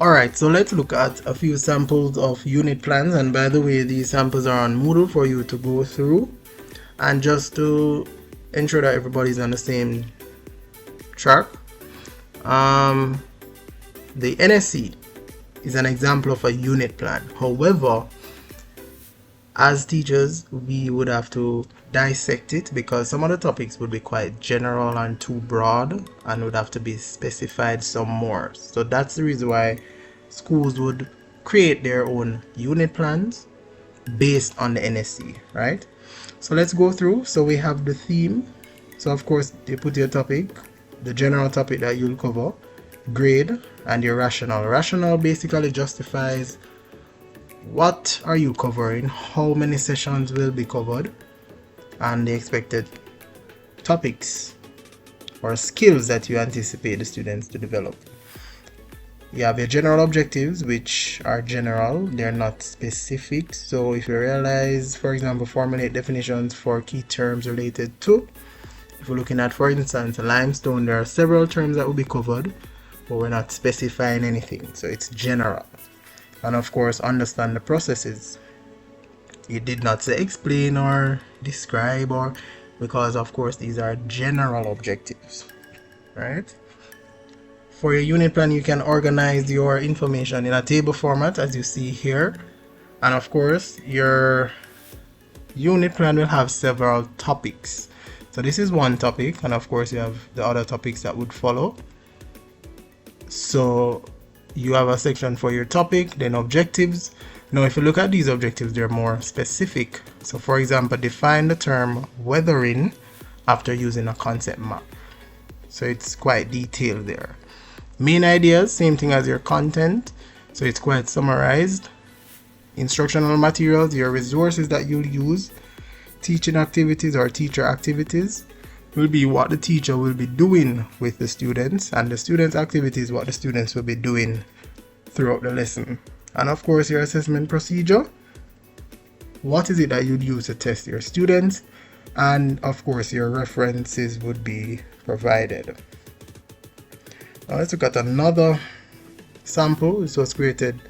Alright, so let's look at a few samples of unit plans, and by the way, these samples are on Moodle for you to go through, and just to ensure that everybody's on the same track. The NSC is an example of a unit plan. However, as teachers, we would have to dissect it because some of the topics would be quite general and too broad and would have to be specified some more. So that's the reason why schools would create their own unit plans based on the NSC, right? So let's go through. So we have the theme. So of course you put your topic, the general topic that you'll cover, grade, and your rationale. Rationale basically justifies what are you covering, how many sessions will be covered, and the expected topics or skills that you anticipate the students to develop. You have your general objectives, which are general, they're not specific. So if you realize, for example, formulate definitions for key terms related to, if we're looking at, for instance, limestone, there are several terms that will be covered, but we're not specifying anything, so it's general. And of course, understand the processes. You did not say explain or describe, or because of course these are general objectives, right? For your unit plan, you can organize your information in a table format as you see here, and of course your unit plan will have several topics. So this is one topic, and of course you have the other topics that would follow. So you have a section for your topic, then objectives. Now if you look at these objectives, they're more specific. So for example, define the term weathering after using a concept map. So it's quite detailed there. Main ideas, same thing as your content, so it's quite summarized. Instructional materials, your resources that you'll use. Teaching activities or teacher activities will be what the teacher will be doing with the students, and the students' activities what the students will be doing throughout the lesson. And of course your assessment procedure, what is it that you'd use to test your students, and of course your references would be provided. Now let's look at another sample. This was created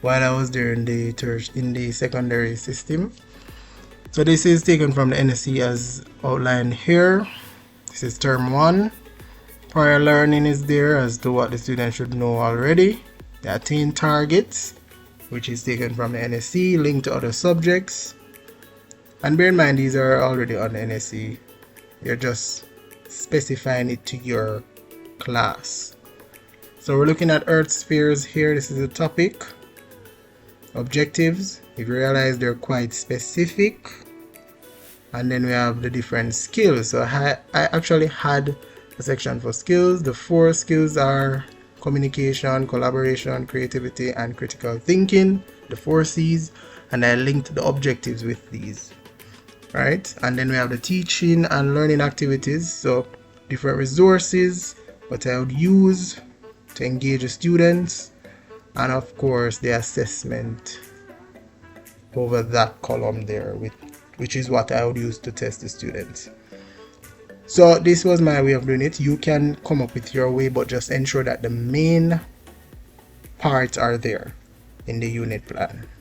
while I was there in the secondary system. So this is taken from the NSC as outlined here. This is term 1. Prior learning is there as to what the student should know already. The attain targets, which is taken from the NSC, linked to other subjects. And bear in mind, these are already on the NSC. You're just specifying it to your class. So we're looking at Earth spheres here. This is a topic. Objectives, if you realize they're quite specific. And then we have the different skills. So I actually had a section for skills. The 4 skills are communication, collaboration, creativity, and critical thinking, the 4 C's, and I linked the objectives with these, right? And then we have the teaching and learning activities, so different resources, what I would use to engage the students, and of course the assessment over that column there, which is what I would use to test the students. So this was my way of doing it. You can come up with your way, but just ensure that the main parts are there in the unit plan.